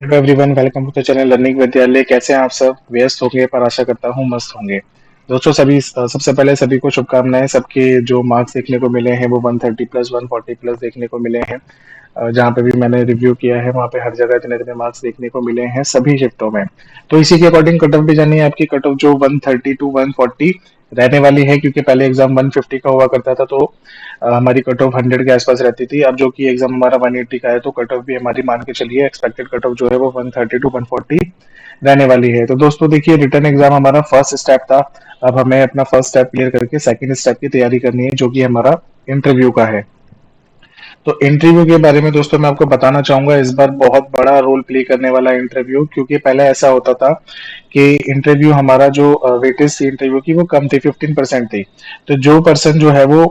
Hello everyone, welcome to the channel learning Vidyalaya. कैसे हैं आप सब? व्यस्त होंगे पर आशा करता हूँ मस्त होंगे। दोस्तों सबसे पहले सभी को शुभकामनाएं। सबके जो मार्क्स देखने को मिले हैं वो 130 प्लस 140 प्लस देखने को मिले हैं। जहाँ पे भी मैंने रिव्यू किया है वहाँ पे हर जगह इतने इतने मार्क्स देखने को मिले हैं सभी शिफ्टों में। तो इसी के अकॉर्डिंग कट ऑफ भी जानी है आपकी। कट ऑफ जो 130 टू 140 रहने वाली है, क्योंकि पहले एग्जाम 150 का हुआ करता था, तो हमारी कट ऑफ 100 के आसपास रहती थी। अब जो कि एग्जाम हमारा 180 का है, तो कट ऑफ भी हमारी मान के चलिए एक्सपेक्टेड कट ऑफ जो है वो 130 टू 140 रहने वाली है। तो दोस्तों देखिए, रिटर्न एग्जाम हमारा फर्स्ट स्टेप था। अब हमें अपना फर्स्ट स्टेप क्लियर करके सेकंड स्टेप की तैयारी करनी है, जो कि हमारा इंटरव्यू का है। तो इंटरव्यू के बारे में दोस्तों मैं आपको बताना चाहूंगा, इस बार बहुत बड़ा रोल प्ले करने वाला है इंटरव्यू। क्योंकि पहले ऐसा होता था कि इंटरव्यू हमारा जो वेटेज थी इंटरव्यू की वो कम थी, 15% थी। तो जो पर्सन जो है वो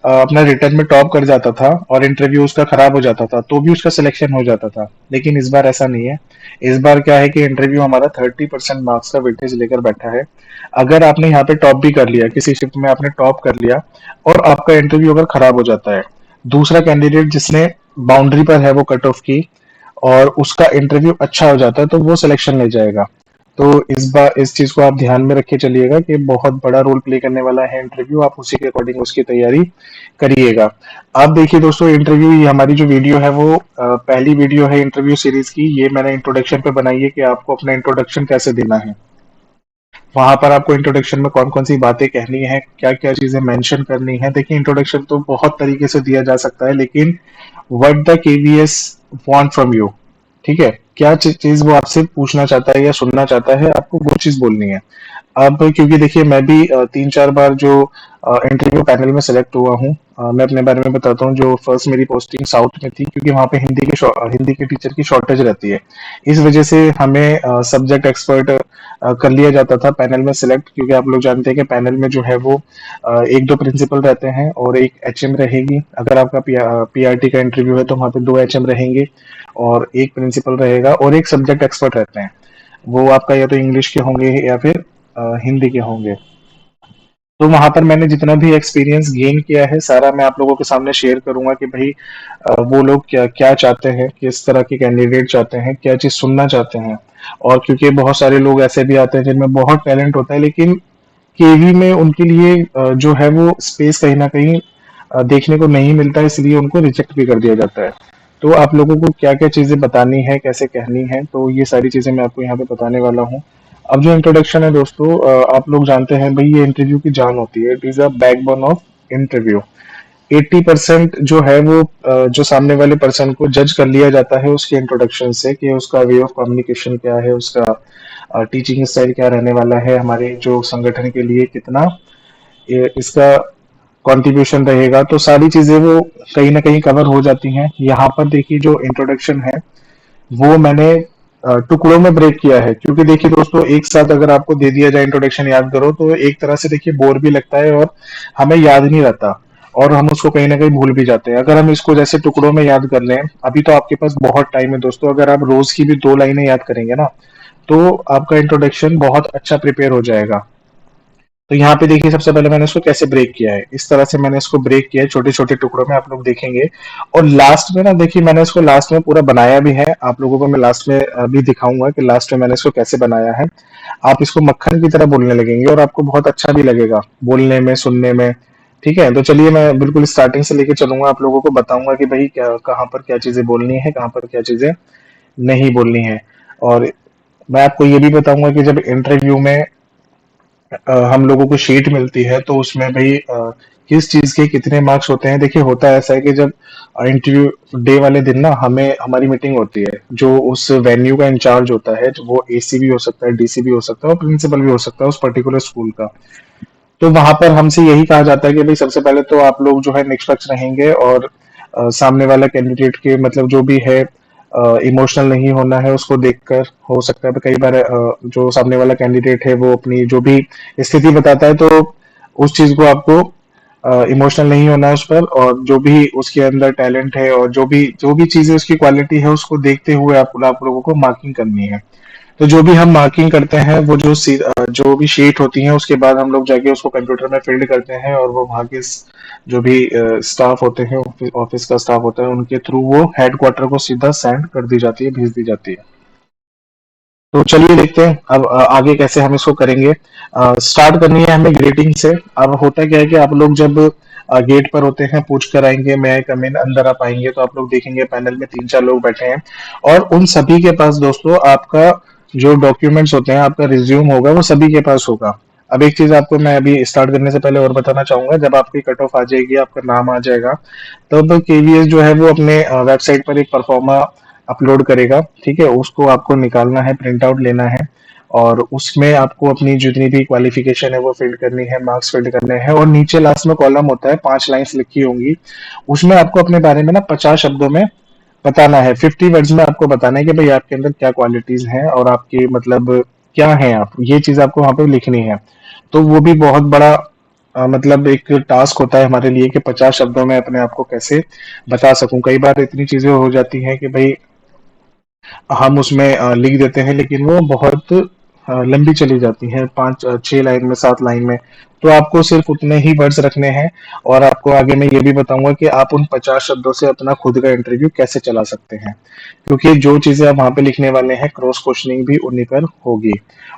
अपना रिटर्न में टॉप कर जाता था और इंटरव्यू उसका खराब हो जाता था, तो भी उसका सिलेक्शन हो जाता था। लेकिन इस बार ऐसा नहीं है। इस बार क्या है कि इंटरव्यू हमारा 30% मार्क्स का वेटेज लेकर बैठा है। अगर आपने यहाँ पे टॉप भी कर लिया, किसी शिफ्ट में आपने टॉप कर लिया और आपका इंटरव्यू अगर खराब हो जाता है, दूसरा कैंडिडेट जिसने बाउंड्री पर है वो कट ऑफ की, और उसका इंटरव्यू अच्छा हो जाता है, तो वो सिलेक्शन ले जाएगा। तो इस बार इस चीज को आप ध्यान में रखे चलिएगा कि बहुत बड़ा रोल प्ले करने वाला है इंटरव्यू। आप उसी के अकॉर्डिंग उसकी तैयारी करिएगा। आप देखिए दोस्तों, इंटरव्यू ये हमारी जो वीडियो है वो पहली वीडियो है इंटरव्यू सीरीज की। ये मैंने इंट्रोडक्शन पे बनाई है कि आपको अपना इंट्रोडक्शन कैसे देना है। वहां पर आपको इंट्रोडक्शन में कौन कौन सी बातें कहनी है, क्या क्या चीजें मेंशन करनी है। देखिए, इंट्रोडक्शन तो बहुत तरीके से दिया जा सकता है, लेकिन what the KVS want from you, ठीक है, क्या चीज वो आपसे पूछना चाहता है या सुनना चाहता है, आपको वो चीज बोलनी है। अब क्योंकि देखिए, मैं भी 3-4 बार जो इंटरव्यू पैनल में सेलेक्ट हुआ हूँ। मैं अपने बारे में बताता हूँ। जो फर्स्ट मेरी पोस्टिंग साउथ में थी, क्योंकि वहाँ पे हिंदी के टीचर की शॉर्टेज रहती है। इस वजह से हमें सब्जेक्ट एक्सपर्ट कर लिया जाता था पैनल में सिलेक्ट। क्योंकि आप लोग जानते हैं कि पैनल में जो है वो एक दो प्रिंसिपल रहते हैं और एक एचएम रहेगी। अगर आपका पीआरटी का इंटरव्यू है तो वहाँ पे दो एचएम रहेंगे और एक प्रिंसिपल रहेगा और एक सब्जेक्ट एक्सपर्ट रहते हैं। वो आपका या तो इंग्लिश के होंगे या फिर हिंदी के होंगे। तो वहां पर मैंने जितना भी एक्सपीरियंस गेन किया है सारा मैं आप लोगों के सामने शेयर करूंगा कि भाई वो लोग क्या क्या चाहते हैं, किस तरह के कैंडिडेट चाहते हैं, क्या चीज सुनना चाहते हैं। और क्योंकि बहुत सारे लोग ऐसे भी आते हैं जिनमें बहुत टैलेंट होता है, लेकिन केवी में उनके लिए जो है वो स्पेस कहीं ना कहीं देखने को नहीं मिलता है, इसलिए उनको रिजेक्ट भी कर दिया जाता है। तो आप लोगों को क्या क्या चीजें बतानी है, कैसे कहनी है, तो ये सारी चीजें मैं आपको यहाँ पे बताने वाला हूँ। अब जो इंट्रोडक्शन है दोस्तों, आप लोग जानते हैं भाई, ये इंटरव्यू की जान होती है। It is a backbone of interview. 80% जो है वो जो सामने वाले पर्सन को जज कर लिया जाता है उसके इंट्रोडक्शन से, कि उसका वे ऑफ कम्युनिकेशन क्या है, उसका टीचिंग स्टाइल क्या रहने वाला है, हमारे जो संगठन के लिए कितना इसका कंट्रीब्यूशन रहेगा। तो सारी चीजें वो कहीं ना कहीं कवर हो जाती हैं। यहाँ पर देखिए, जो इंट्रोडक्शन है वो मैंने टुकड़ों में ब्रेक किया है। क्योंकि देखिए दोस्तों, एक साथ अगर आपको दे दिया जाए इंट्रोडक्शन याद करो, तो एक तरह से देखिए बोर भी लगता है और हमें याद नहीं रहता, और हम उसको कहीं ना कहीं भूल भी जाते हैं। अगर हम इसको जैसे टुकड़ों में याद कर लें, अभी तो आपके पास बहुत टाइम है दोस्तों। अगर आप रोज की भी 2 लाइनें याद करेंगे ना, तो आपका इंट्रोडक्शन बहुत अच्छा प्रिपेयर हो जाएगा। तो यहाँ पे देखिए, सबसे पहले मैंने इसको कैसे ब्रेक किया है। इस तरह से मैंने इसको ब्रेक किया है छोटे छोटे टुकड़ों में, आप लोग देखेंगे। और लास्ट में ना देखिए, मैंने इसको लास्ट में पूरा बनाया भी है। आप लोगों को मैं लास्ट में भी दिखाऊंगा कि लास्ट में मैंने इसको कैसे बनाया है। आप इसको मक्खन की तरह बोलने लगेंगे और आपको बहुत अच्छा भी लगेगा बोलने में, सुनने में। ठीक है, तो चलिए मैं बिल्कुल स्टार्टिंग से लेके चलूंगा, आप लोगों को बताऊंगा कि भाई क्या, कहाँ पर क्या चीजें बोलनी है, कहाँ पर क्या चीजें नहीं बोलनी है। और मैं आपको ये भी बताऊंगा कि जब इंटरव्यू में हम लोगों को शीट मिलती है, तो उसमें भाई किस चीज के कितने मार्क्स होते हैं। देखिए, होता ऐसा है कि जब इंटरव्यू डे वाले दिन ना हमें हमारी मीटिंग होती है, जो उस वेन्यू का इंचार्ज होता है, जो वो एसी भी हो सकता है, डीसी भी हो सकता है और प्रिंसिपल भी हो सकता है उस पर्टिकुलर स्कूल का। तो वहां पर हमसे यही कहा जाता है कि भाई सबसे पहले तो आप लोग जो है निष्पक्ष रहेंगे, और सामने वाला कैंडिडेट के मतलब जो भी है इमोशनल नहीं होना है। उसको देखकर हो सकता है कई बार जो सामने वाला कैंडिडेट है वो अपनी जो भी स्थिति बताता है, तो उस चीज को आपको इमोशनल नहीं होना है उस पर। और जो भी उसके अंदर टैलेंट है और जो भी चीजें उसकी क्वालिटी है, उसको देखते हुए आप लोगों को मार्किंग करनी है। तो जो भी हम मार्किंग करते हैं वो जो भी शीट होती है, उसके बाद हम लोग जाके उसको कंप्यूटर में फिल्ड करते हैं, और वो वहाँ के जो भी स्टाफ होते हैं, ऑफिस का स्टाफ होता है, उनके थ्रू वो हेड क्वार्टर को सीधा सेंड कर दी जाती है, भेज दी जाती है। तो चलिए देखते हैं अब आगे कैसे हम इसको करेंगे। स्टार्ट करनी है हमें ग्रीटिंग से। अब होता क्या है कि आप लोग जब गेट पर होते हैं पूछ कर आएंगे मैं आई कम इन, अंदर आप आएंगे तो आप लोग देखेंगे पैनल में 3-4 लोग बैठे हैं और उन सभी के पास दोस्तों आपका जो डॉक्यूमेंट्स होते हैं, आपका रिज्यूम होगा, वो सभी के पास होगा। अब एक चीज आपको मैं अभी स्टार्ट करने से पहले और बताना चाहूंगा, जब आपकी कट ऑफ आ जाएगी, आपका नाम आ जाएगा, तब केवीएस जो है वो अपने वेबसाइट पर एक परफॉर्मा अपलोड करेगा। ठीक है, उसको आपको निकालना है, प्रिंट आउट लेना है और उसमें आपको अपनी जितनी भी क्वालिफिकेशन है वो फिल करनी है, मार्क्स फिल करने हैं और नीचे लास्ट में कॉलम होता है, 5 लाइंस लिखी होंगी, उसमें आपको अपने बारे में ना 50 शब्दों में बताना है, 50 वर्ड्स में आपको बताना है कि भाई आपके अंदर क्या क्वालिटीज हैं और आपकी मतलब क्या है, आप ये चीज आपको वहां पे लिखनी है। तो वो भी बहुत बड़ा मतलब एक टास्क होता है हमारे लिए कि 50 शब्दों में अपने आप को कैसे बता सकूं। कई बार इतनी चीजें हो जाती हैं कि भाई हम उसमें लिख देते हैं लेकिन वो बहुत लंबी चली जाती हैं, 5-6 लाइन में, 7 लाइन में। तो आपको सिर्फ उतने ही वर्ड्स रखने हैं और आपको आगे मैं ये भी बताऊंगा कि आप उन 50 शब्दों से अपना खुद का इंटरव्यू कैसे चला सकते हैं, क्योंकि जो चीजें आप वहां पे लिखने वाले हैं क्रॉस क्वेश्चनिंग भी उन्हीं पर होगी।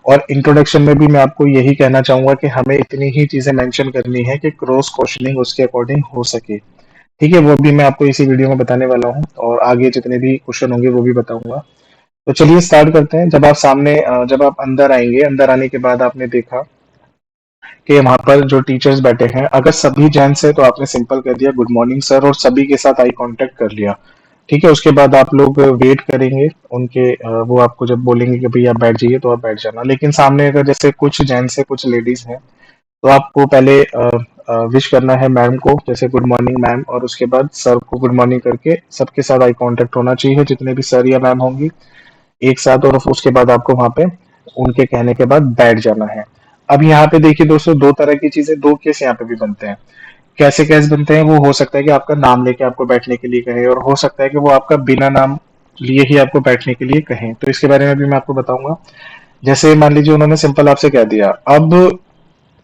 और इंट्रोडक्शन में भी मैं आपको यही कहना चाहूंगा कि हमें इतनी ही चीजें मेंशन करनी है कि क्रॉस क्वेश्चनिंग उसके अकॉर्डिंग हो सके। ठीक है, वो भी मैं आपको इसी वीडियो में बताने वाला हूँ और आगे जितने भी क्वेश्चन होंगे वो भी बताऊंगा। तो चलिए स्टार्ट करते हैं। जब आप अंदर आएंगे, अंदर आने के बाद आपने देखा कि वहां पर जो टीचर्स बैठे हैं, अगर सभी जेंट्स है तो आपने सिंपल कह दिया गुड मॉर्निंग सर और सभी के साथ आई कांटेक्ट कर लिया। ठीक है, उसके बाद आप लोग वेट करेंगे उनके, वो आपको जब बोलेंगे कि भैया आप बैठ जाइए तो आप बैठ जाना। लेकिन सामने अगर जैसे कुछ जेंट्स है कुछ लेडीज हैं तो आपको पहले विश करना है मैम को, जैसे गुड मॉर्निंग मैम, और उसके बाद सर को गुड मॉर्निंग करके सबके साथ आई कांटेक्ट होना चाहिए, जितने भी सर या मैम होंगी एक साथ, और उसके बाद आपको वहां पे उनके कहने के बाद बैठ जाना है। अब यहाँ पे देखिए दोस्तों, दो तरह की चीजें, दो केस यहाँ पे भी बनते हैं। कैसे केस बनते हैं, वो हो सकता है कि आपका नाम लेके आपको बैठने के लिए कहे और हो सकता है कि वो आपका बिना नाम लिए ही आपको बैठने के लिए कहें। तो इसके बारे में भी मैं आपको बताऊंगा। जैसे मान लीजिए उन्होंने सिंपल आपसे कह दिया, अब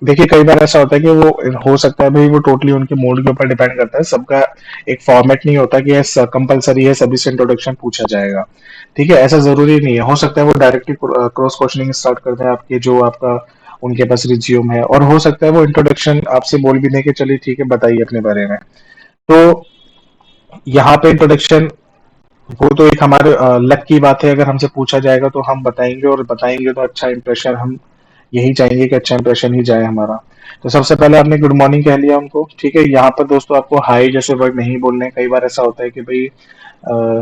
देखिए कई बार ऐसा होता है कि वो हो सकता है भाई, वो टोटली उनके मूड के ऊपर डिपेंड करता है, सबका एक फॉर्मेट नहीं होता कि कंपलसरी है सभी से इंट्रोडक्शन पूछा जाएगा। ठीक है, ऐसा जरूरी नहीं है, हो सकता है वो डायरेक्टली क्रॉस क्वेश्चनिंग स्टार्ट कर दें आपके, जो आपका उनके पास रिज्यूम है, और हो सकता है वो इंट्रोडक्शन आपसे बोल भी दें कि चलिए ठीक है बताइए अपने बारे में। तो यहाँ पे इंट्रोडक्शन, वो तो एक हमारे लक की बात है, अगर हमसे पूछा जाएगा तो हम बताएंगे और बताएंगे तो अच्छा इंप्रेशन, हम यही चाहेंगे कि अच्छा इंप्रेशन ही जाए हमारा। तो सबसे पहले आपने गुड मॉर्निंग कह लिया उनको। ठीक है, यहाँ पर दोस्तों आपको हाई जैसे वर्ड नहीं बोलने हैं। कई बार ऐसा होता है कि भाई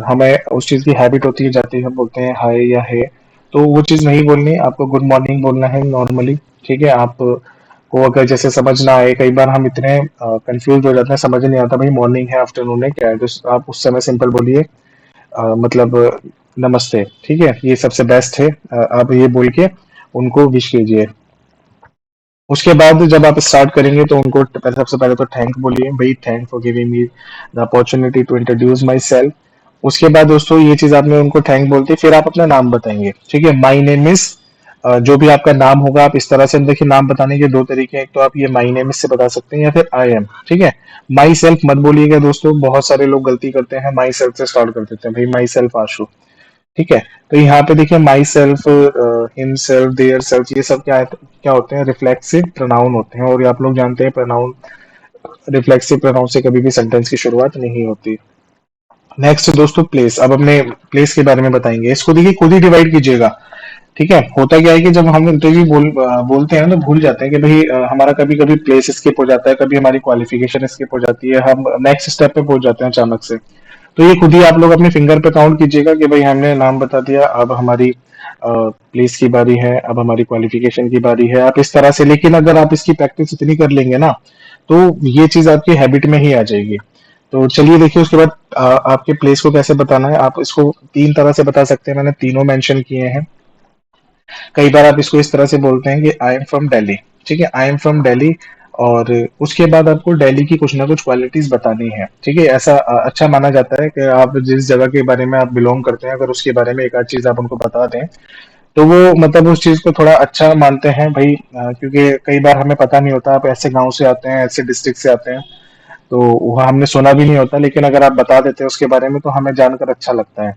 हमें उस चीज की हैबिट होती है, जाते ही हम बोलते हैं हाय या हे, तो वो चीज नहीं बोलनी, आपको गुड मॉर्निंग बोलना है नॉर्मली। ठीक है, आप को अगर जैसे समझ ना आए, कई बार हम इतने कंफ्यूज हो जाते हैं, समझ नहीं आता भाई मॉर्निंग है आफ्टरनून है क्या है, तो आप उस समय सिंपल बोलिए मतलब नमस्ते। ठीक है, ये सबसे बेस्ट है, आप ये बोल के उनको विश कीजिए। उसके बाद जब आप स्टार्ट करेंगे तो उनको सबसे पहले तो थैंक बोलिए, भाई thank for giving me the opportunity to introduce myself. उसके बाद दोस्तों ये चीज आपने उनको थैंक बोलते फिर आप अपना नाम बताएंगे। ठीक है, माई नेम इज, जो भी आपका नाम होगा आप इस तरह से, देखिए नाम बताने के दो तरीके हैं, एक तो आप ये माई नेम से बता सकते हैं या फिर आई एम। ठीक है, माई सेल्फ मत बोलिएगा दोस्तों, बहुत सारे लोग गलती करते हैं, माई सेल्फ से स्टार्ट कर देते हैं, भाई माई सेल्फ आशु। ठीक है, तो यहाँ पे देखिए my self, him self, their self, ये सब क्या है, क्या होते हैं, रिफ्लेक्सिव प्रोनाउन होते हैं, और ये आप लोग जानते हैं प्रोनाउन, रिफ्लेक्सिव प्रोनाउन से कभी भी सेंटेंस की शुरुआत नहीं होती। नेक्स्ट दोस्तों प्लेस, अब अपने प्लेस के बारे में बताएंगे। इसको देखिए खुद ही डिवाइड कीजिएगा। ठीक है, होता क्या है कि जब हम इंटरव्यू बोलते हैं तो भूल जाते हैं कि भाई हमारा कभी कभी प्लेस स्किप हो जाता है, कभी हमारी क्वालिफिकेशन स्किप हो जाती है, हम नेक्स्ट स्टेप पे पहुंच जाते हैं अचानक से। तो ये खुद ही आप लोग अपने फिंगर पे काउंट कीजिएगा कि भाई हमने नाम बता दिया, अब हमारी प्लेस की बारी है, अब हमारी क्वालिफिकेशन की बारी है, आप इस तरह से। लेकिन अगर आप इसकी प्रैक्टिस इतनी कर लेंगे ना, तो ये चीज आपकी हैबिट में ही आ जाएगी। तो चलिए देखिए उसके बाद आपके प्लेस को कैसे बताना है, आप इसको 3 तरह से बता सकते हैं, मैंने तीनों मेंशन किए हैं। कई बार आप इसको इस तरह से बोलते हैं कि आई एम फ्रॉम दिल्ली। ठीक है, आई एम फ्रॉम दिल्ली, और उसके बाद आपको दिल्ली की कुछ ना कुछ क्वालिटीज बतानी है। ठीक है, ऐसा अच्छा माना जाता है कि आप जिस जगह के बारे में आप बिलोंग करते हैं, अगर उसके बारे में एक आध चीज आप उनको बता दें तो वो मतलब उस चीज को थोड़ा अच्छा मानते हैं भाई, क्योंकि कई बार हमें पता नहीं होता, आप ऐसे गांव से आते हैं, ऐसे डिस्ट्रिक्ट से आते हैं, तो वह हमने सुना भी नहीं होता, लेकिन अगर आप बता देते हैं उसके बारे में तो हमें जानकर अच्छा लगता है।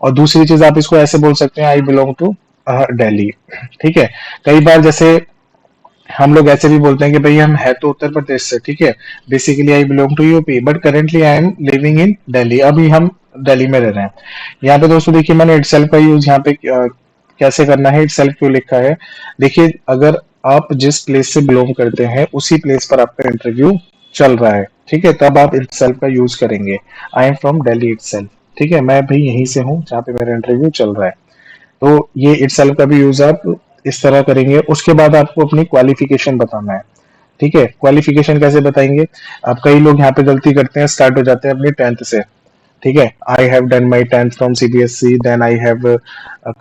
और दूसरी चीज आप इसको ऐसे बोल सकते हैं, आई बिलोंग टू दिल्ली। ठीक है। कई बार जैसे हम लोग ऐसे भी बोलते हैं कि भाई हम है तो उत्तर प्रदेश से, ठीक है, basically I belong to UP but currently I am living in Delhi, अभी हम दिल्ली में रह रहे हैं। यहाँ पे दोस्तों देखिए मैंने इटसेल्फ का यूज यहाँ पे कैसे करना है, इटसेल्फ क्यों लिखा है। देखिए अगर आप जिस प्लेस से बिलोंग करते हैं उसी प्लेस पर आपका इंटरव्यू चल रहा है, ठीक है, तब आप इटसेल्फ का यूज करेंगे। I am from Delhi itself, ठीक है, मैं भाई यहीं से हूँ जहाँ पे मेरा इंटरव्यू चल रहा है। तो ये इटसेल्फ का भी यूज आप इस तरह करेंगे। उसके बाद आपको अपनी क्वालिफिकेशन बताना है। ठीक है, क्वालिफिकेशन कैसे बताएंगे। अब कई लोग यहाँ पे गलती करते हैं, स्टार्ट हो जाते हैं अपनी 10th से। ठीक है, I have done my 10th from CBSE, then I have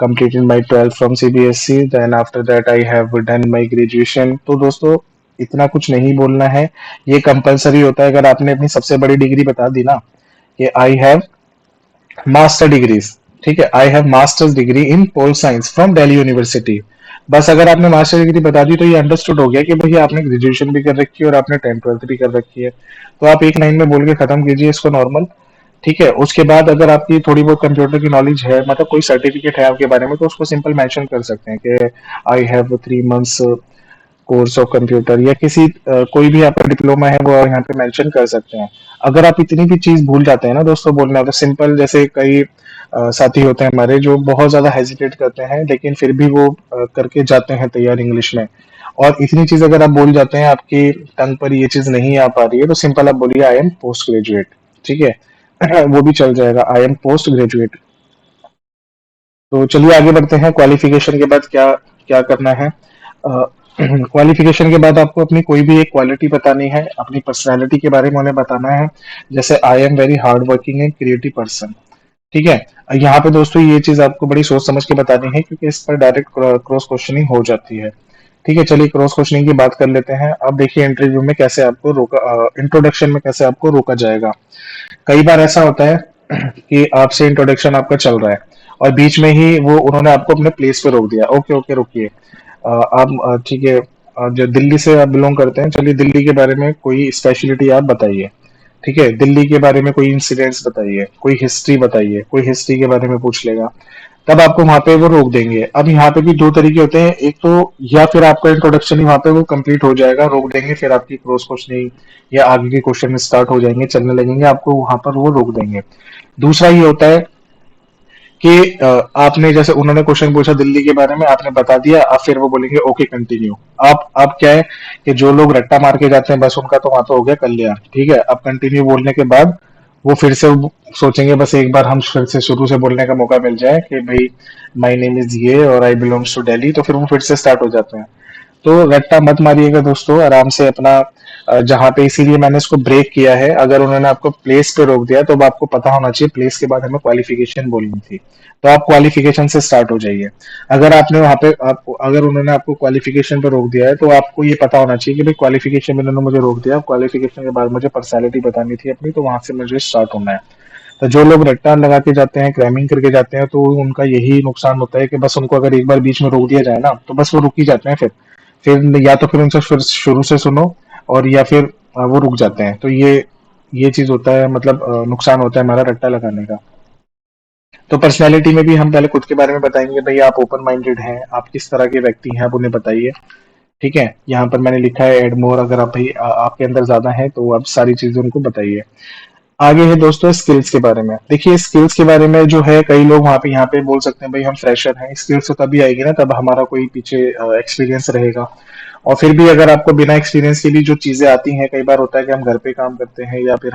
completed my 12th from CBSE, then after that I have done my graduation. तो दोस्तों इतना कुछ नहीं बोलना है, ये कंपलसरी होता है। अगर आपने अपनी सबसे बड़ी डिग्री बता दी ना कि आई हैव मास्टर डिग्रीज, ठीक है, I have masters degree in pol science from Delhi university, बस अगर आपने मास्टर डिग्री बता दी तो ये अंडरस्टूड हो गया कि भैया आपने ग्रेजुएशन भी कर रखी है और आपने 10th 12th भी कर रखी है। तो आप एक लाइन में बोल के खत्म कीजिए इसको नॉर्मल। ठीक है, उसके बाद अगर आपकी थोड़ी बहुत कंप्यूटर की नॉलेज है, मतलब कोई सर्टिफिकेट है आपके बारे में, तो उसको सिंपल मेंशन कर सकते हैं कि I have 3 months course of computer, या किसी कोई भी आपका डिप्लोमा है वो यहाँ पे मेंशन कर सकते हैं। अगर आप इतनी भी चीज भूल जाते हैं ना दोस्तों बोलना, तो सिंपल जैसे कई साथी होते हैं हमारे जो बहुत ज्यादा हेजिटेट करते हैं लेकिन फिर भी वो करके जाते हैं तैयार इंग्लिश में। और इतनी चीज अगर आप बोल जाते हैं, आपकी टंग पर ये चीज नहीं आ पा रही है, तो सिंपल आप बोलिए आई एम पोस्ट ग्रेजुएट। ठीक है, वो भी चल जाएगा, आई एम पोस्ट ग्रेजुएट। तो चलिए आगे बढ़ते हैं, क्वालिफिकेशन के बाद क्या क्या करना है। क्वालिफिकेशन के बाद आपको अपनी कोई भी एक क्वालिटी बतानी है, अपनी पर्सनालिटी के बारे में उन्हें बताना है। जैसे I am very hard working and creative person. ठीक है, यहाँ पे दोस्तों ये चीज आपको बड़ी सोच समझ के बतानी है क्योंकि इस पर डायरेक्ट क्रॉस क्वेश्चनिंग हो जाती है। ठीक है, चलिए क्रॉस क्वेश्चनिंग की बात कर लेते हैं। अब देखिए इंटरव्यू में कैसे आपको रोका, इंट्रोडक्शन में कैसे आपको रोका जाएगा। कई बार ऐसा होता है कि आपसे इंट्रोडक्शन आपका चल रहा है और बीच में ही वो उन्होंने आपको अपने प्लेस पे रोक दिया। ओके ओके रुकिए, आप ठीक है, जो दिल्ली से आप बिलोंग करते हैं, चलिए दिल्ली के बारे में कोई स्पेशलिटी आप बताइए। ठीक है, दिल्ली के बारे में कोई इंसिडेंट्स बताइए, कोई हिस्ट्री बताइए, कोई हिस्ट्री के बारे में पूछ लेगा, तब आपको वहां पे वो रोक देंगे। अब यहाँ पे भी दो तरीके होते हैं, एक तो या फिर आपका इंट्रोडक्शन ही वहां पे वो कंप्लीट हो जाएगा, रोक देंगे, फिर आपकी क्रॉस क्वेश्चनिंग या आगे के क्वेश्चन स्टार्ट हो जाएंगे, चलने लगेंगे, आपको वहां पर वो रोक देंगे। दूसरा ये होता है कि आपने जैसे उन्होंने क्वेश्चन पूछा दिल्ली के बारे में, आपने बता दिया, अब फिर वो बोलेंगे ओके कंटिन्यू। आप क्या है कि जो लोग रट्टा मार के जाते हैं बस उनका तो वहां तो हो गया कल्याण। ठीक है, अब कंटिन्यू बोलने के बाद वो फिर से सोचेंगे बस एक बार हम फिर से शुरू से बोलने का मौका मिल जाए कि भाई माय नेम इज ये और आई बिलोंग्स टू दिल्ली, तो फिर वो फिर से स्टार्ट हो जाते हैं। तो रट्टा मत मारिएगा दोस्तों, आराम से अपना जहां पे, इसीलिए मैंने इसको ब्रेक किया है। अगर उन्होंने आपको प्लेस पे रोक दिया तो अब आपको पता होना चाहिए प्लेस के बाद हमें क्वालिफिकेशन बोलनी थी, तो आप क्वालिफिकेशन से स्टार्ट हो जाइए। अगर आपने वहां पे आपको, अगर उन्होंने आपको क्वालिफिकेशन पे रोक दिया है तो आपको ये पता होना चाहिए कि भाई क्वालिफिकेशन में उन्होंने मुझे रोक दिया, क्वालिफिकेशन के बाद मुझे पर्सनैलिटी बतानी थी अपनी, तो वहां से मुझे स्टार्ट होना है। तो जो लोग रट्टा लगा के जाते हैं, क्रैमिंग करके जाते हैं, तो उनका यही नुकसान होता है कि बस उनको अगर एक बार बीच में रोक दिया जाए ना तो बस वो रुक ही जाते हैं। फिर या तो फिर उनसे फिर शुरू से सुनो, और या फिर वो रुक जाते हैं। तो ये चीज होता है, मतलब नुकसान होता है हमारा रट्टा लगाने का। तो पर्सनैलिटी में भी हम पहले खुद के बारे में बताएंगे, भाई आप ओपन माइंडेड हैं, आप किस तरह के व्यक्ति हैं, आप उन्हें बताइए। ठीक है, यहाँ पर मैंने लिखा है एड मोर, अगर आप भाई आपके अंदर ज्यादा है तो आप सारी चीजें उनको बताइए। आगे है दोस्तों स्किल्स के बारे में। देखिए स्किल्स के बारे में जो है, कई लोग वहां पे यहाँ पे बोल सकते हैं भाई हम फ्रेशर हैं, स्किल्स तो तभी आएगी ना तब हमारा कोई पीछे एक्सपीरियंस रहेगा। और फिर भी अगर आपको बिना एक्सपीरियंस के भी जो चीजें आती हैं, कई बार होता है कि हम घर पे काम करते हैं या फिर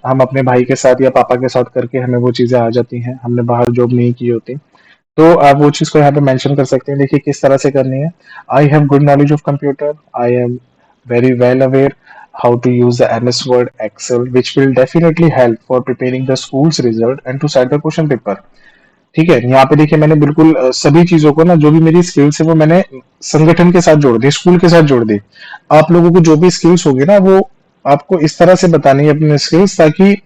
हम अपने भाई के साथ या पापा के साथ करके हमें वो चीजें आ जाती हैं, हमने बाहर जॉब नहीं की होती, तो आप वो चीज को यहाँ पे मेंशन कर सकते हैं। देखिए किस तरह से करनी है। I have good knowledge of computer, I am very well aware how to use the MS Word, Excel, which will definitely help for preparing the school's result and to set the question paper। ठीक है, यहाँ पे देखिए मैंने बिल्कुल सभी चीजों को ना, जो भी मेरी स्किल्स है वो मैंने संगठन के साथ जोड़ दी, स्कूल के साथ जोड़ दी। आप लोगों को जो भी स्किल्स होगी ना वो आपको इस तरह से बतानी है अपनी स्किल्स, ताकि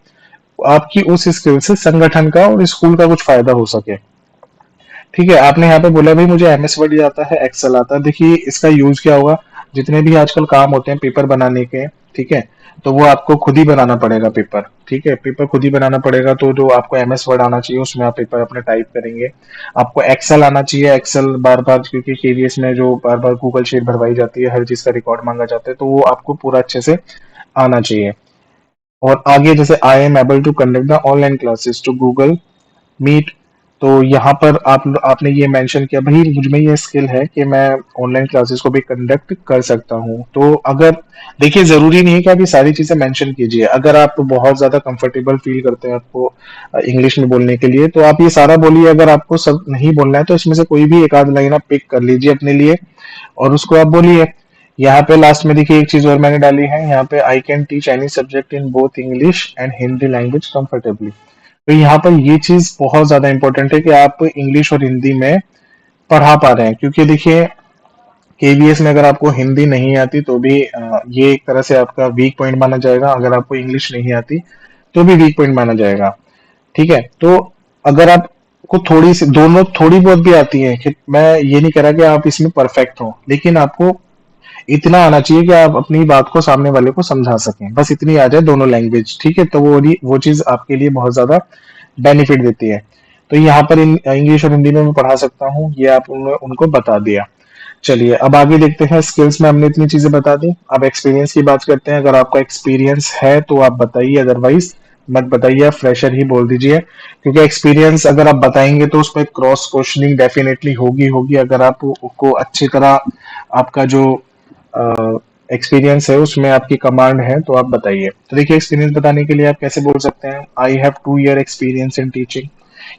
आपकी उस स्किल से संगठन का और स्कूल का कुछ फायदा हो सके। ठीक है, आपने यहाँ पे बोला भाई मुझे एमएस वर्ड आता है, एक्सेल आता है। देखिए इसका यूज क्या होगा, जितने भी आजकल काम होते हैं पेपर बनाने के, ठीक है, तो वो आपको खुद ही बनाना पड़ेगा पेपर। ठीक है, पेपर खुद ही बनाना पड़ेगा। तो जो आपको एमएस वर्ड आना चाहिए उसमें आप पेपर अपने टाइप करेंगे। आपको एक्सेल आना चाहिए, एक्सेल बार बार, क्योंकि केवीएस में जो बार बार गूगल शीट भरवाई जाती है, हर चीज का रिकॉर्ड मांगा जाता है, तो वो आपको पूरा अच्छे से आना चाहिए। और आगे जैसे I am able to conduct the online classes to Google Meet. तो यहाँ पर आपने ये मेंशन किया भाई मुझ में ये स्किल है कि मैं ऑनलाइन क्लासेस को भी कंडक्ट कर सकता हूँ। तो अगर देखिए, जरूरी नहीं है कि आप ये सारी चीजें मेंशन कीजिए। अगर आप बहुत ज्यादा कंफर्टेबल फील करते हैं आपको इंग्लिश में बोलने के लिए, तो आप ये सारा बोलिए। अगर आपको सब नहीं बोलना है तो इसमें से कोई भी एक आध लाइन आप पिक कर लीजिए अपने लिए और उसको आप बोलिए। यहाँ पे लास्ट में देखिए एक चीज और मैंने डाली है, यहाँ पे I can teach any subject in both English and Hindi language comfortably. तो यहाँ पर ये चीज बहुत ज्यादा इंपॉर्टेंट है कि आप इंग्लिश और हिंदी में पढ़ा पा रहे हैं। क्योंकि देखिए, केवीएस में अगर आपको हिंदी नहीं आती तो भी ये एक तरह से आपका वीक पॉइंट माना जाएगा। अगर आपको इंग्लिश नहीं आती तो भी वीक पॉइंट माना जाएगा। ठीक है, तो अगर आपको थोड़ी सी दोनों थोड़ी बहुत भी आती है, कि मैं ये नहीं कह रहा कि आप इसमें परफेक्ट हो, लेकिन आपको इतना आना चाहिए कि आप अपनी बात को सामने वाले को समझा सकें। बस इतनी आ जाए दोनों लैंग्वेज। ठीक है, तो वो चीज आपके लिए बहुत ज्यादा बेनिफिट देती है। तो यहाँ पर इंग्लिश और हिंदी में मैं पढ़ा सकता हूँ, ये आप उनको बता दिया। चलिए अब आगे देखते हैं। स्किल्स में हमने इतनी चीजें बता दी, अब एक्सपीरियंस की बात करते हैं। अगर आपका एक्सपीरियंस है तो आप बताइए, अदरवाइज मत बताइए, आप फ्रेशर ही बोल दीजिए। क्योंकि एक्सपीरियंस अगर आप बताएंगे तो उस पर क्रॉस क्वेश्चनिंग डेफिनेटली होगी होगी। अगर आप को अच्छी तरह आपका जो एक्सपीरियंस है उसमें आपकी कमांड है तो आप बताइए। तो देखिए, एक्सपीरियंस बताने के लिए आप कैसे बोल सकते हैं, I have 2 year experience in teaching.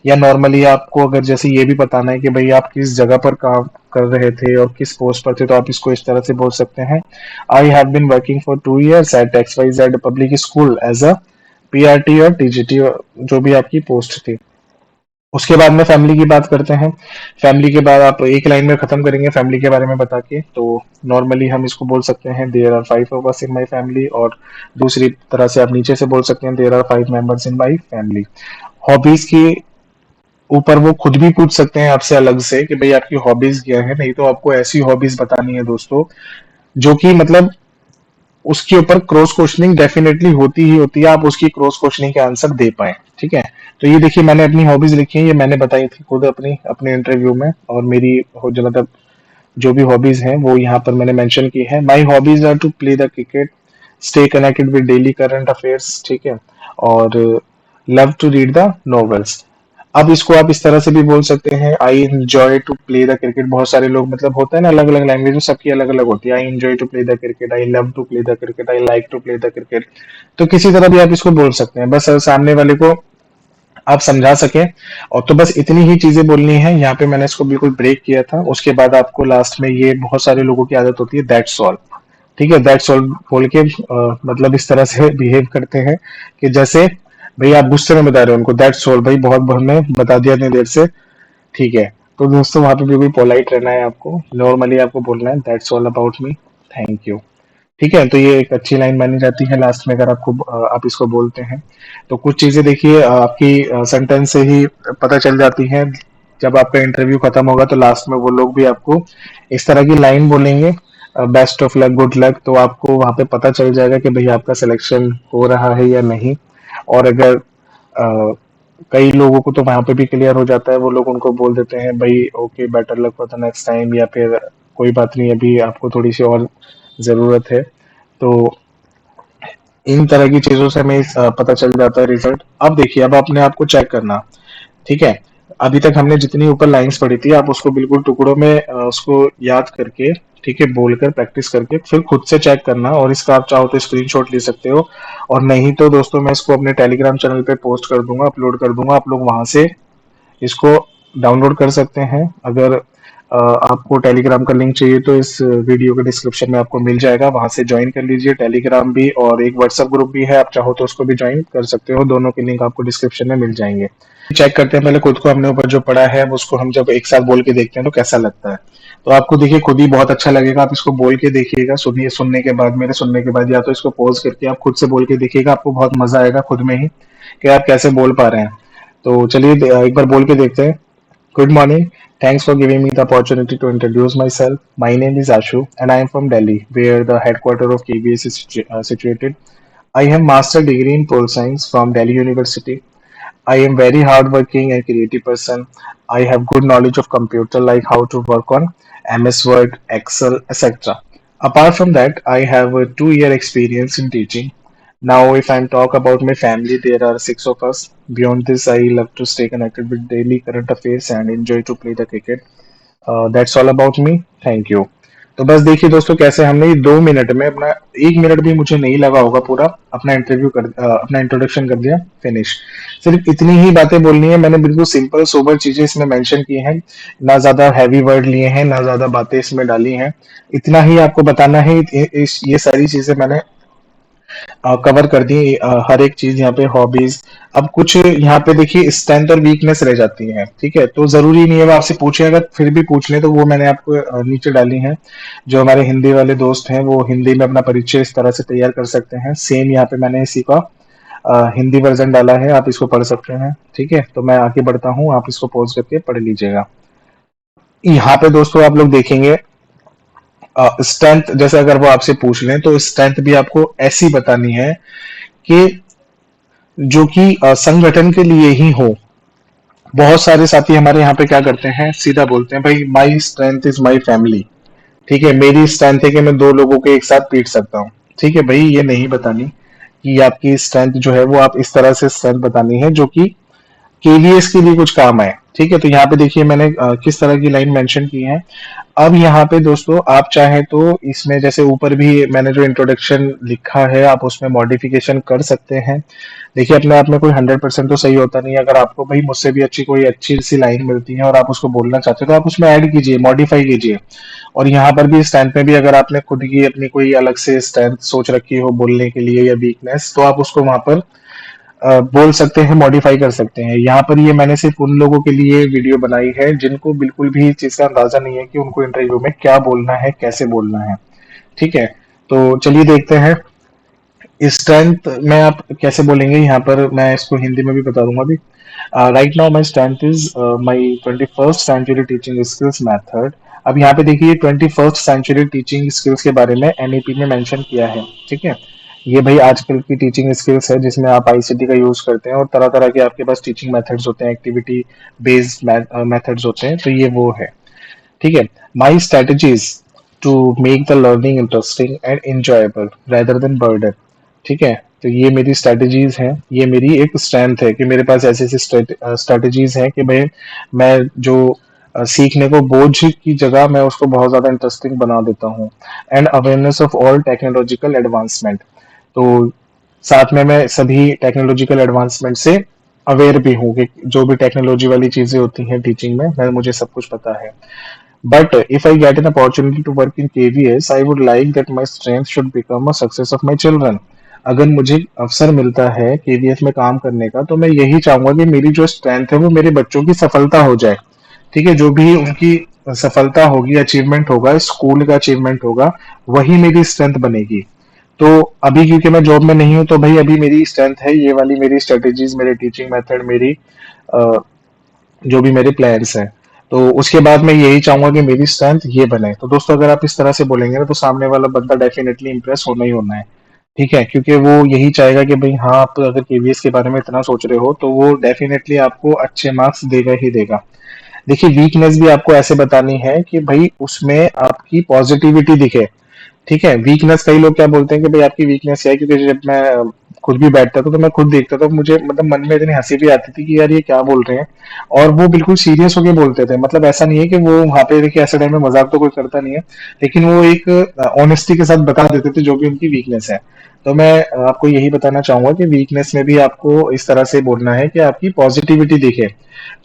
या नॉर्मली आपको अगर जैसे ये भी बताना है कि भाई आप किस जगह पर काम कर रहे थे और किस पोस्ट पर थे, तो आप इसको इस तरह से बोल सकते हैं, I have been working for 2 years at X Y Z public school as a PRT और टीजीटी, जो भी आपकी पोस्ट थी। उसके बाद में फैमिली की बात करते हैं। फैमिली के बाद आप एक लाइन में खत्म करेंगे फैमिली के बारे में बता के। तो नॉर्मली हम इसको बोल सकते हैं, there are 5 of us in my family. और दूसरी तरह से आप नीचे से बोल सकते हैं, there are 5 members in my family. Hobbies की ऊपर वो खुद भी पूछ सकते हैं आपसे अलग से कि भाई आपकी हॉबीज क्या है। नहीं तो आपको ऐसी हॉबीज बतानी है दोस्तों जो कि मतलब उसके ऊपर क्रॉस क्वेश्चनिंग डेफिनेटली होती ही होती है, आप उसकी क्रॉस क्वेश्चनिंग के आंसर दे पाए। ठीक है, तो ये देखिए मैंने अपनी हॉबीज लिखी है, ये मैंने बताई थी खुद अपनी अपने इंटरव्यू में। और मेरी जो मतलब जो भी हॉबीज हैं वो यहाँ पर मैंने मेंशन की है। My hobbies are to play the cricket, stay connected with daily current affairs. ठीक है, और love to read the novels. अब इसको आप इस तरह से भी बोल सकते हैं, I enjoy to play the cricket. बहुत सारे लोग मतलब होता है ना, अलग अलग लैंग्वेज में सबकी अलग अलग होती है। I enjoy to play the cricket, I love to play the cricket, I like to play the cricket. तो किसी तरह भी आप इसको बोल सकते हैं, बस सामने वाले को आप समझा सके। और तो बस इतनी ही चीजें बोलनी है। यहाँ पे मैंने इसको बिल्कुल ब्रेक किया था। उसके बाद आपको लास्ट में, ये बहुत सारे लोगों की आदत होती है, दैट्स ऑल। ठीक है, दैट्स ऑल बोल के मतलब इस तरह से बिहेव करते हैं कि जैसे भाई आप गुस्से में बता रहे हो उनको, दैट्स ऑल भाई बहुत बहुत मैं बता दिया इतनी देर से। ठीक है, तो दोस्तों वहां पे बिल्कुल पोलाइट रहना है आपको। नॉर्मली आपको बोलना है, that's all about me, thank you. ठीक है, तो ये एक अच्छी लाइन मानी जाती है लास्ट में, अगर आपको आप इसको बोलते हैं। तो कुछ चीजें देखिए आपकी सेंटेंस से ही पता चल जाती हैं। जब आपका इंटरव्यू खत्म होगा तो लास्ट में वो लोग भी आपको इस तरह की लाइन बोलेंगे, best of luck, good luck. तो आपको वहां पे पता चल जाएगा कि भाई आपका सिलेक्शन हो रहा है या नहीं। और अगर कई लोगों को तो वहां पे भी क्लियर हो जाता है, वो लोग उनको बोल देते हैं भाई okay better luck for the next time, या फिर कोई बात नहीं अभी आपको थोड़ी सी और जरूरत है। तो इन तरह की चीजों से हमें पता चल जाता है रिजल्ट। अब देखिए, अब अपने आप को चेक करना। ठीक है, अभी तक हमने जितनी ऊपर लाइंस पढ़ी थी आप उसको बिल्कुल टुकड़ों में उसको याद करके, ठीक है, बोलकर प्रैक्टिस करके फिर खुद से चेक करना। और इसका आप चाहो तो स्क्रीनशॉट ले सकते हो, और नहीं तो दोस्तों मैं इसको अपने टेलीग्राम चैनल पे पोस्ट कर दूंगा, अपलोड कर दूंगा। आप लोग वहां से इसको डाउनलोड कर सकते हैं। अगर आपको टेलीग्राम का लिंक चाहिए तो इस वीडियो के डिस्क्रिप्शन में आपको मिल जाएगा, वहां से ज्वाइन कर लीजिए। टेलीग्राम भी और एक व्हाट्सएप ग्रुप भी है, आप चाहो तो उसको भी ज्वाइन कर सकते हो। दोनों के लिंक आपको डिस्क्रिप्शन में मिल जाएंगे। चेक करते हैं पहले खुद को, हमने ऊपर जो पढ़ा है उसको हम जब एक साथ बोल के देखते हैं तो कैसा लगता है। तो आपको देखिए खुद ही बहुत अच्छा लगेगा। आप इसको बोल के देखिएगा, सुनिए, सुनने के बाद, मेरे सुनने के बाद, या तो इसको पॉज करके आप खुद से बोल के देखिएगा। आपको बहुत मजा आएगा खुद में ही कि आप कैसे बोल पा रहे हैं। तो चलिए एक बार बोल के देखते हैं। Good morning. Thanks for giving me the opportunity to introduce myself. My name is Ashu and I am from Delhi, where the headquarters of KBS is situated. I have master degree in pole science from Delhi University. I am very hardworking and creative person. I have good knowledge of computer, like how to work on MS Word, Excel, etc. Apart from that, I have a 2 year experience in teaching. Now, if I talk about my family, there are six of us. Beyond this, I love to stay connected with daily current affairs and enjoy to play the cricket. That's all about me. Thank you. तो बस देखिए दोस्तों, कैसे हमने ये 2 minute में अपना, 1 minute भी मुझे नहीं लगा होगा, पूरा अपना अपना इंट्रोडक्शन कर दिया, फिनिश। सिर्फ इतनी ही बातें बोलनी है, मैंने बिल्कुल सिंपल सोबर चीजें इसमें मेंशन की हैं, ना ज्यादा हैवी वर्ड लिए हैं, ना ज्यादा बातें इसमें डाली हैं। इतना ही आपको बताना है। ये सारी चीजें मैंने कवर कर दी, हर एक चीज यहाँ पे, हॉबीज। अब कुछ यहाँ पे देखिए स्ट्रेंथ और वीकनेस रह जाती है, ठीक है, तो जरूरी नहीं है वो आपसे पूछे, अगर फिर भी पूछ ले तो वो मैंने आपको नीचे डाली है। जो हमारे हिंदी वाले दोस्त हैं वो हिंदी में अपना परिचय इस तरह से तैयार कर सकते हैं। सेम यहाँ पे मैंने इसी का हिंदी वर्जन डाला है, आप इसको पढ़ सकते हैं। ठीक है, तो मैं आगे बढ़ता हूँ, आप इसको पॉज करके पढ़ लीजिएगा। यहाँ पे दोस्तों आप लोग देखेंगे स्ट्रेंथ, जैसे अगर वो आपसे पूछ लें तो स्ट्रेंथ भी आपको ऐसी बतानी है कि जो कि संगठन के लिए ही हो। बहुत सारे साथी हमारे यहाँ पे क्या करते हैं, सीधा बोलते हैं भाई माई स्ट्रेंथ इज माई फैमिली। ठीक है, मेरी स्ट्रेंथ है कि मैं 2 लोगों के एक साथ पीट सकता हूँ। ठीक है भाई, ये नहीं बतानी कि आपकी स्ट्रेंथ जो है वो आप इस तरह से स्ट्रेंथ बतानी है जो कि केवीएस के लिए कुछ काम आए। ठीक है, तो यहाँ पे देखिए मैंने किस तरह की लाइन मेंशन की है। अब यहाँ पे दोस्तों आप चाहें तो इसमें, जैसे ऊपर भी मैंने जो इंट्रोडक्शन लिखा है, आप उसमें मॉडिफिकेशन कर सकते हैं। देखिए अपने आप में कोई 100% तो सही होता नहीं है। अगर आपको भाई मुझसे भी कोई अच्छी सी लाइन मिलती है और आप उसको बोलना चाहते हो तो आप उसमें ऐड कीजिए, मॉडिफाई कीजिए। और यहाँ पर भी स्टैंड में भी अगर आपने खुद की अपनी कोई अलग से स्ट्रेंथ सोच रखी हो बोलने के लिए या वीकनेस, तो आप उसको वहां पर बोल सकते हैं, मॉडिफाई कर सकते हैं। यहाँ पर ये मैंने सिर्फ उन लोगों के लिए वीडियो बनाई है जिनको बिल्कुल भी इस चीज का अंदाजा नहीं है कि उनको इंटरव्यू में क्या बोलना है, कैसे बोलना है। ठीक है, तो चलिए देखते हैं स्ट्रेंथ में आप कैसे बोलेंगे। यहाँ पर मैं इसको हिंदी में भी बता दूंगा अभी। Right now my strength is my 21st century teaching skills method. अब यहाँ पे देखिए 21st सेंचुरी टीचिंग स्किल्स के बारे में एनईपी में मेंशन किया है। ठीक है, ये भाई आजकल की टीचिंग स्किल्स है जिसमें आप आईसीटी का यूज करते हैं और तरह तरह के आपके पास टीचिंग मेथड्स होते हैं, एक्टिविटी बेस्ड मेथड्स होते हैं, तो ये वो है। ठीक है, my strategies to make the learning interesting and enjoyable rather than burden। ठीक है, तो ये मेरी स्ट्रेटजीज हैं, ये मेरी एक स्ट्रेंथ है कि मेरे पास ऐसी ऐसी स्ट्रेटजीज हैं कि भाई मैं जो सीखने को बोझ की जगह मैं उसको बहुत ज्यादा इंटरेस्टिंग बना देता हूँ। And awareness of all technological advancement, तो साथ में मैं सभी टेक्नोलॉजिकल एडवांसमेंट से अवेयर भी हूँ कि जो भी टेक्नोलॉजी वाली चीजें होती हैं टीचिंग में, मैं मुझे सब कुछ पता है। But if I get an opportunity to work in KVS, I would like that my strength should become a success of my children। अगर मुझे अवसर मिलता है केवीएस में काम करने का, तो मैं यही चाहूंगा कि मेरी जो स्ट्रेंथ है वो मेरे बच्चों की सफलता हो जाए। ठीक है, जो भी उनकी सफलता होगी, अचीवमेंट होगा, स्कूल का अचीवमेंट होगा, वही मेरी स्ट्रेंथ बनेगी। तो अभी क्योंकि मैं जॉब में नहीं हूँ, तो भाई अभी मेरी स्ट्रेंथ है ये वाली, मेरी स्ट्रेटेजीज, मेरे टीचिंग मेथड, मेरी जो भी मेरे प्लेयर्स हैं। तो उसके बाद मैं यही चाहूंगा कि मेरी स्ट्रेंथ ये बने। तो दोस्तों अगर आप इस तरह से बोलेंगे ना, तो सामने वाला बंदा डेफिनेटली इंप्रेस होना ही होना है। ठीक है, क्योंकि वो यही चाहेगा कि भाई हाँ, आप अगर केवीएस के बारे में इतना सोच रहे हो तो वो डेफिनेटली आपको अच्छे मार्क्स देगा ही देगा। देखिए वीकनेस भी आपको ऐसे बतानी है कि भाई उसमें आपकी पॉजिटिविटी दिखे। ठीक है, वीकनेस कई लोग क्या बोलते हैं कि भाई आपकी वीकनेस क्या है, क्योंकि जब मैं खुद भी बैठता था तो मैं खुद देखता था, मुझे मतलब मन में इतनी हंसी भी आती थी कि यार ये क्या बोल रहे हैं। और वो बिल्कुल सीरियस होके बोलते थे, मतलब ऐसा नहीं है कि वो वहां पे देखिए ऐसे टाइम में मजाक तो कोई करता नहीं है, लेकिन वो एक ऑनेस्टी के साथ बता देते थे जो भी उनकी वीकनेस है। तो मैं आपको यही बताना चाहूंगा कि वीकनेस में भी आपको इस तरह से बोलना है कि आपकी पॉजिटिविटी दिखे।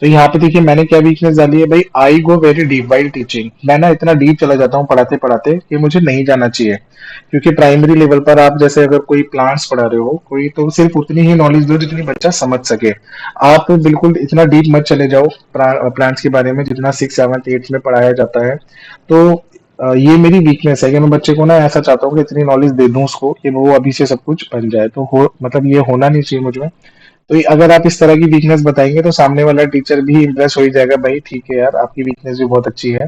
तो यहाँ पे देखिए मैंने क्या वीकनेस डाली है, भाई I go very deep while teaching. मैं ना इतना डीप चला जाता हूँ पढ़ाते पढ़ाते कि मुझे नहीं जाना चाहिए। क्योंकि प्राइमरी लेवल पर आप जैसे अगर कोई प्लांट्स पढ़ा रहे हो कोई, तो सिर्फ उतनी ही नॉलेज दो जितनी बच्चा समझ सके। आप बिल्कुल इतना डीप मत चले जाओ प्लांट्स के बारे में जितना 6, 7, 8 में पढ़ाया जाता है। तो ये मेरी वीकनेस है कि मैं बच्चे को ना ऐसा चाहता हूँ कि इतनी नॉलेज दे दूं उसको कि वो अभी से सब कुछ बन जाए। तो हो मतलब ये होना नहीं चाहिए मुझ में। तो अगर आप इस तरह की वीकनेस बताएंगे तो सामने वाला टीचर भी इम्प्रेस हो ही जाएगा, भाई ठीक है यार आपकी वीकनेस भी बहुत अच्छी है।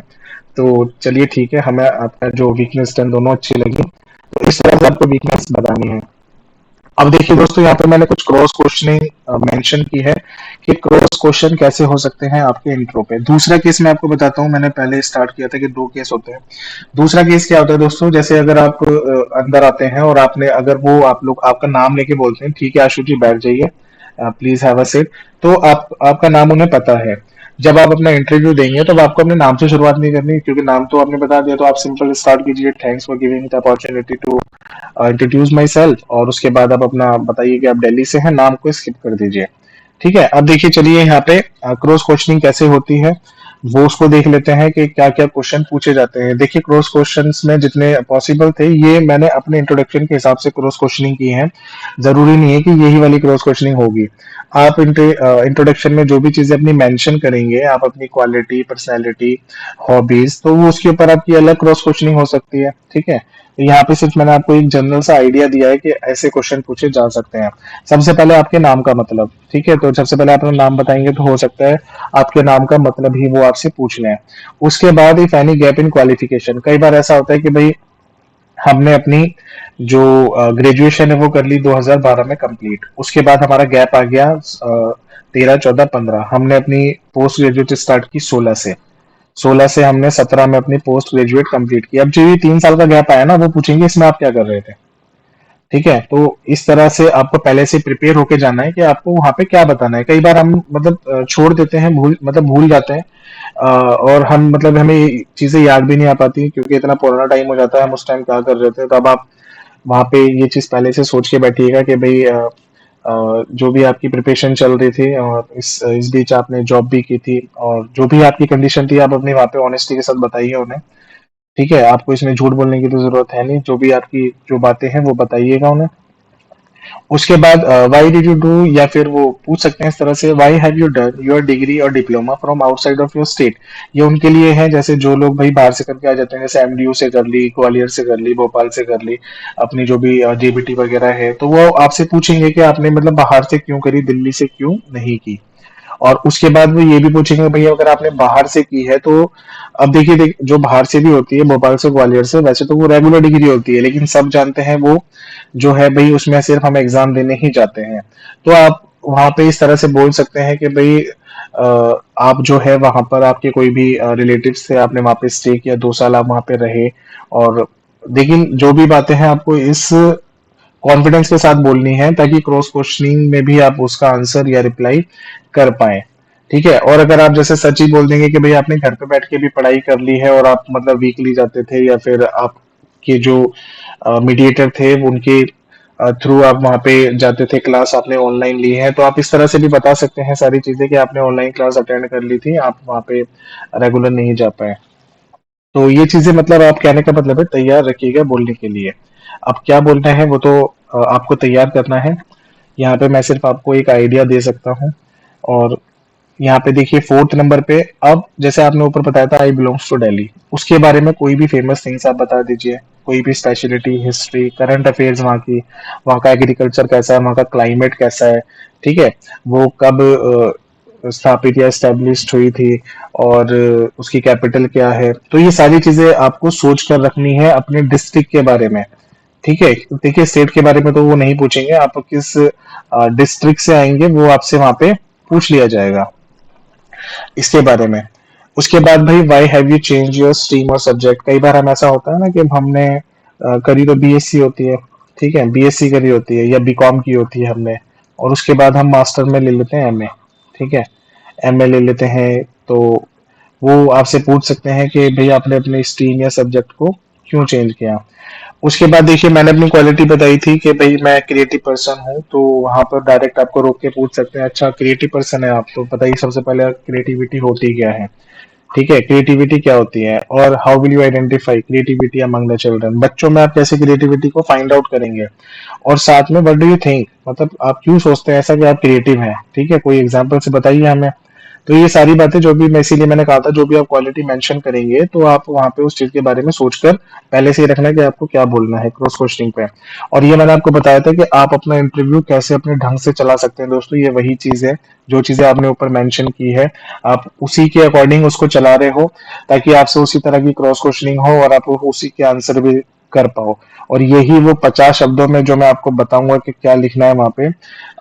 तो चलिए ठीक है, हमें आपका जो वीकनेस दोनों अच्छी लगी। तो इस तरह से आपको वीकनेस बतानी है। अब देखिए दोस्तों, यहाँ पे मैंने कुछ क्रॉस क्वेश्चनिंग मेंशन की है कि क्रॉस क्वेश्चन कैसे हो सकते हैं आपके इंट्रो पे। दूसरा केस मैं आपको बताता हूँ, मैंने पहले स्टार्ट किया था कि दो केस होते हैं। दूसरा केस क्या होता है दोस्तों, जैसे अगर आप अंदर आते हैं और आपने अगर वो आप लोग आपका नाम लेके बोलते हैं, ठीक है आशु जी बैठ जाइए, प्लीज हैव अ सीट, तो आप आपका नाम उन्हें पता है। जब आप अपना इंटरव्यू देंगे तब आपको अपने नाम से शुरुआत नहीं करनी, क्योंकि नाम तो आपने बता दिया, तो आप सिंपल स्टार्ट कीजिए, thanks for giving the opportunity to introduce myself, और उसके बाद आप अपना बताइए कि आप दिल्ली से हैं, नाम को स्किप कर दीजिए। ठीक है, अब देखिए चलिए यहाँ पे क्रॉस क्वेश्चनिंग कैसे होती है वो उसको देख लेते हैं कि क्या क्या क्वेश्चन पूछे जाते हैं। देखिए क्रॉस क्वेश्चंस में जितने पॉसिबल थे ये मैंने अपने इंट्रोडक्शन के हिसाब से क्रॉस क्वेश्चनिंग की है। जरूरी नहीं है कि यही वाली क्रॉस क्वेश्चनिंग होगी। आप इंट्रोडक्शन में जो भी चीजें अपनी मेंशन करेंगे, आप अपनी क्वालिटी, पर्सनैलिटी, हॉबीज, तो वो उसके ऊपर आपकी अलग क्रॉस क्वेश्चनिंग हो सकती है। ठीक है, तो यहाँ पे सिर्फ मैंने आपको एक जनरल सा आइडिया दिया है कि ऐसे क्वेश्चन पूछे जा सकते हैं। सबसे पहले आपके नाम का मतलब, ठीक है, तो सबसे पहले आप अपना नाम बताएंगे तो हो सकता है आपके नाम का मतलब ही वो आपसे पूछ लें। उसके बाद if any gap in qualification, कई बार ऐसा होता है कि भाई हमने अपनी जो ग्रेजुएशन है वो कर ली 2012 में कंप्लीट, उसके बाद हमारा गैप आ गया 13, 14, 15, हमने अपनी पोस्ट ग्रेजुएट स्टार्ट की 16 से हमने 17 में अपनी पोस्ट ग्रेजुएट कंप्लीट की। अब जो ये 3 साल का गैप आया ना, वो पूछेंगे इसमें आप क्या कर रहे थे। ठीक है, तो इस तरह से आपको पहले से प्रिपेयर होके जाना है कि आपको वहां पे क्या बताना है। कई बार हम मतलब छोड़ देते हैं, भूल जाते हैं, और हम मतलब हमें चीजें याद भी नहीं आ पाती क्योंकि इतना पुराना टाइम हो जाता है, हम उस टाइम क्या कर रहे थे। तो अब आप वहां पे ये चीज पहले से सोच के बैठिएगा कि भाई जो भी आपकी प्रिपरेशन चल रही थी और इस बीच आपने जॉब भी की थी, और जो भी आपकी कंडीशन थी आप अपनी वहां पे ऑनेस्टी के साथ बताइए उन्हें। ठीक है, आपको इसमें झूठ बोलने की तो जरूरत है नहीं, जो भी आपकी जो बातें हैं वो बताइएगा उन्हें। उसके बाद व्हाई डिड यू डू, या फिर वो पूछ सकते हैं इस तरह से, why have you done your degree और diploma from outside of your state. ये उनके लिए है जैसे जो लोग भाई बाहर से करके आ जाते हैं, जैसे एमडीयू से कर ली, ग्वालियर से कर ली, भोपाल से कर ली, अपनी जो भी जेबीटी वगैरह है, तो वो आपसे पूछेंगे कि आपने मतलब बाहर से क्यों करी, दिल्ली से क्यों नहीं की। और उसके बाद वो ये भी पूछेंगे भैया अगर आपने बाहर से की है तो, अब देखिए जो बाहर से भी होती है, भोपाल से, ग्वालियर से, वैसे तो वो रेगुलर डिग्री होती है, लेकिन सब जानते हैं वो जो है भाई उसमें सिर्फ हम एग्जाम देने ही जाते हैं। तो आप वहां पे इस तरह से बोल सकते हैं कि भाई आप जो है वहां पर आपके कोई भी रिलेटिव्स थे, आपने वहां पे स्टे किया, 2 साल आप वहां पे रहे। और लेकिन जो भी बातें हैं आपको इस कॉन्फिडेंस के साथ बोलनी है ताकि क्रॉस क्वेश्चनिंग में भी आप उसका आंसर या रिप्लाई कर पाए। ठीक है, और अगर आप जैसे सच ही बोल देंगे कि भाई आपने घर पे बैठ के भी पढ़ाई कर ली है और आप मतलब वीकली जाते थे, या फिर आपके जो मीडिएटर थे उनके थ्रू आप वहां पे जाते थे, क्लास आपने ऑनलाइन ली है, तो आप इस तरह से भी बता सकते हैं सारी चीजें कि आपने ऑनलाइन क्लास अटेंड कर ली थी, आप वहां पे रेगुलर नहीं जा पाए। तो ये चीजें मतलब आप कहने का मतलब है तैयार रखिएगा बोलने के लिए। अब क्या बोलना है वो तो आपको तैयार करना है। यहाँ पे मैं सिर्फ आपको एक आइडिया दे सकता हूँ। और यहाँ पे देखिए फोर्थ नंबर पे, अब जैसे आपने ऊपर बताया था आई बिलोंग्स टू दिल्ली, उसके बारे में कोई भी फेमस थिंग्स आप बता दीजिए, कोई भी स्पेशलिटी, हिस्ट्री, करंट अफेयर्स वहाँ की, वहाँ का एग्रीकल्चर कैसा है, वहाँ का क्लाइमेट कैसा है। ठीक है, वो कब स्थापित या एस्टेब्लिश्ड हुई थी, और उसकी कैपिटल क्या है, तो ये सारी चीजें आपको सोच कर रखनी है अपने डिस्ट्रिक्ट के बारे में। ठीक है, देखिए स्टेट के बारे में तो वो नहीं पूछेंगे, आप किस डिस्ट्रिक्ट से आएंगे वो आपसे वहां पे पूछ लिया जाएगा इसके बारे में। उसके बाद भाई why have you change your stream और सब्जेक्ट, कई बार हम ऐसा होता है ना कि हमने करी तो बीएससी होती है, ठीक है, बीएससी करी होती है या बीकॉम की होती है हमने, और उसके बाद हम मास्टर में ले लेते हैं एमए। ठीक है, एमए ले लेते हैं, तो वो आपसे पूछ सकते हैं कि भैया आपने अपने स्ट्रीम या सब्जेक्ट को क्यों चेंज किया। उसके बाद देखिए मैंने अपनी क्वालिटी बताई थी कि भाई मैं क्रिएटिव पर्सन हूँ, तो वहां पर डायरेक्ट आपको रोक के पूछ सकते हैं, अच्छा क्रिएटिव पर्सन है आप, तो बताइए सबसे पहले क्रिएटिविटी होती क्या है। ठीक है, क्रिएटिविटी क्या होती है, और how will you identify creativity among the children, बच्चों में आप कैसे क्रिएटिविटी को फाइंड आउट करेंगे। और साथ में व्हाट डू यू थिंक, मतलब आप क्यों सोचते हैं ऐसा कि आप क्रिएटिव हैं। ठीक है, कोई एग्जांपल से बताइए हमें। तो ये सारी बातें जो भी मैं, इसीलिए मैंने कहा था जो भी आप क्वालिटी मेंशन करेंगे तो आप वहां पे उस चीज के बारे में सोचकर पहले से ही रखना है कि आपको क्या बोलना है क्रॉस क्वेश्चनिंग पे। और ये मैंने आपको बताया था कि आप अपना इंटरव्यू कैसे अपने ढंग से चला सकते हैं दोस्तों, ये वही चीज है जो चीजें आपने ऊपर मेंशन की है, आप उसी के अकॉर्डिंग उसको चला रहे हो ताकि आपसे उसी तरह की क्रॉस क्वेश्चनिंग हो और आप उसी के आंसर भी कर पाओ। और यही वो 50 शब्दों में जो मैं आपको बताऊंगा कि क्या लिखना है वहां पे,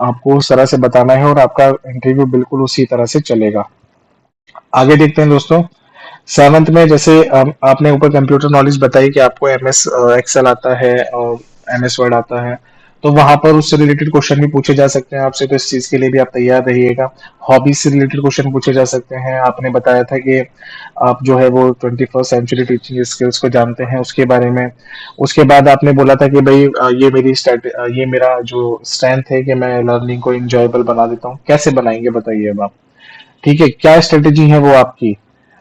आपको उस तरह से बताना है और आपका इंटरव्यू बिल्कुल उसी तरह से चलेगा। आगे देखते हैं दोस्तों। सेवंथ में जैसे आपने ऊपर कंप्यूटर नॉलेज बताई कि आपको एमएस एक्सेल आता है और एमएस वर्ड आता है, तो वहां पर उससे रिलेटेड क्वेश्चन भी पूछे जा सकते हैं आपसे, तो इस चीज के लिए भी आप तैयार रहिएगा। हॉबीज से रिलेटेड क्वेश्चन पूछे जा सकते हैं। आपने बताया था कि आप जो है वो 21st सेंचुरी टीचिंग स्किल्स को जानते हैं, उसके बारे में। उसके बाद आपने बोला था कि भाई ये मेरा जो स्ट्रेंथ है कि मैं लर्निंग को इंजॉयबल बना देता हूँ। कैसे बनाएंगे बताइए अब आप। ठीक है, क्या स्ट्रेटेजी है वो आपकी,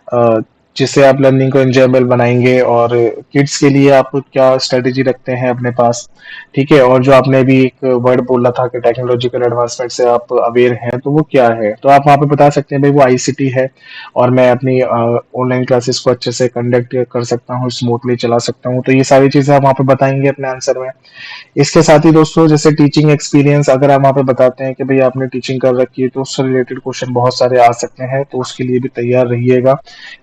अ, जिससे आप लर्निंग को एंजॉयबल बनाएंगे, और किड्स के लिए आप क्या स्ट्रेटेजी रखते हैं अपने पास। ठीक है, और जो आपने अभी एक वर्ड बोला था कि टेक्नोलॉजिकल एडवांसमेंट से आप अवेयर हैं, तो वो क्या है, तो आप वहाँ पे बता सकते हैं भाई वो आईसीटी है, और मैं अपनी ऑनलाइन क्लासेस को अच्छे से कंडक्ट कर सकता हूँ, स्मूथली चला सकता हूँ। तो ये सारी चीजें आप वहाँ पे बताएंगे अपने आंसर में। इसके साथ ही दोस्तों, जैसे टीचिंग एक्सपीरियंस अगर आप वहाँ पे बताते हैं कि भाई आपने टीचिंग कर रखी है, तो उससे रिलेटेड क्वेश्चन बहुत सारे आ सकते हैं, तो उसके लिए भी तैयार रहिएगा।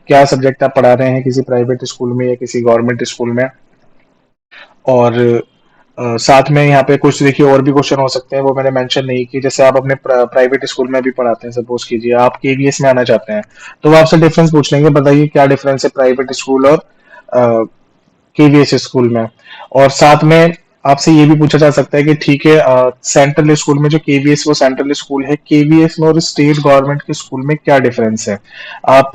क्या सब्जेक्ट आप पढ़ा रहे हैं किसी प्राइवेट स्कूल में या किसी गवर्नमेंट स्कूल में। और साथ में यहाँ पे कुछ देखिए और भी क्वेश्चन हो सकते हैं, वो मैंने मेंशन नहीं किए। जैसे आप अपने प्राइवेट स्कूल में भी पढ़ाते हैं, सपोज कीजिए आप केवीएस में आना चाहते हैं, तो वो आपसे डिफरेंस पूछ लेंगे, बताइए क्या डिफरेंस है प्राइवेट स्कूल और केवीएस स्कूल में। और साथ में आपसे ये भी पूछा जा सकता है कि ठीक है, सेंट्रल स्कूल में जो केवीएस वो सेंट्रल स्कूल है, केवीएस में और स्टेट गवर्नमेंट के स्कूल में क्या डिफरेंस है। आप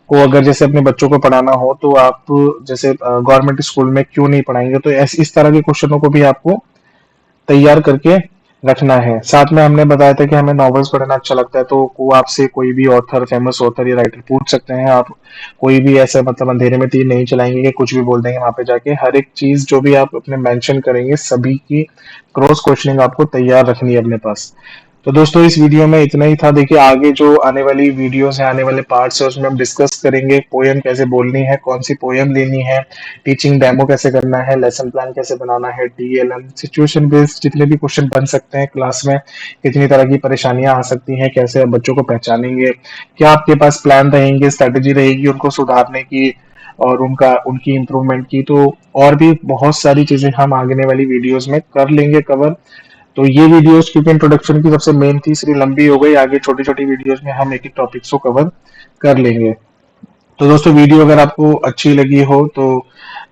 को अगर जैसे अपने बच्चों को पढ़ाना हो, तो आप जैसे गवर्नमेंट स्कूल में क्यों नहीं पढ़ाएंगे, तो इस तरह के क्वेश्चनों को भी आपको तैयार करके रखना है। साथ में हमने बताया था कि हमें नॉवेल्स पढ़ना अच्छा लगता है, तो वो आपसे कोई भी ऑथर, फेमस ऑथर या राइटर पूछ सकते हैं आप। कोई भी ऐसे मतलब अंधेरे में तीर नहीं चलाएंगे कि कुछ भी बोल देंगे वहां पे जाके। हर एक चीज जो भी आप अपने मेंशन करेंगे, सभी की क्रॉस क्वेश्चनिंग आपको तैयार रखनी है अपने पास। तो दोस्तों इस वीडियो में इतना ही था। देखिए आगे जो आने वाली वीडियोस है, आने वाले पार्ट्स है, उसमें हम डिस्कस करेंगे पोयम कैसे बोलनी है, कौन सी पोयम लेनी है, टीचिंग डेमो कैसे करना है, लेसन प्लान कैसे बनाना है, टीएलएम, सिचुएशन बेस्ड जितने भी क्वेश्चन बन सकते हैं क्लास में, कितनी तरह की परेशानियां आ सकती हैं, कैसे आप बच्चों को पहचानेंगे, क्या आपके पास प्लान रहेंगे, स्ट्रेटेजी रहेगी उनको सुधारने की और उनकी इम्प्रूवमेंट की। तो और भी बहुत सारी चीजें हम आगे वाली वीडियोस में कर लेंगे कवर। तो ये वीडियोस क्योंकि इंट्रोडक्शन की सबसे मेन थी, इसलिए लंबी हो गई। आगे छोटी छोटी वीडियोस में हम एक एक टॉपिक्स को कवर कर लेंगे। तो दोस्तों वीडियो अगर आपको अच्छी लगी हो तो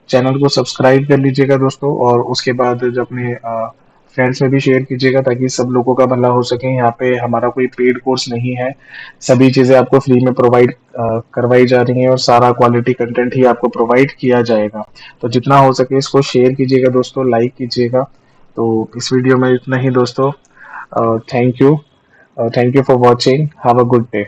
चैनल को सब्सक्राइब कर लीजिएगा दोस्तों, और उसके बाद जब अपने फ्रेंड्स में भी शेयर कीजिएगा, ताकि सब लोगों का भला हो सके। यहाँ पे हमारा कोई पेड कोर्स नहीं है, सभी चीजें आपको फ्री में प्रोवाइड करवाई जा रही हैं, और सारा क्वालिटी कंटेंट ही आपको प्रोवाइड किया जाएगा। तो जितना हो सके इसको शेयर कीजिएगा दोस्तों, लाइक कीजिएगा। तो इस वीडियो में इतना ही दोस्तों। Thank you, thank you for watching, have a good day.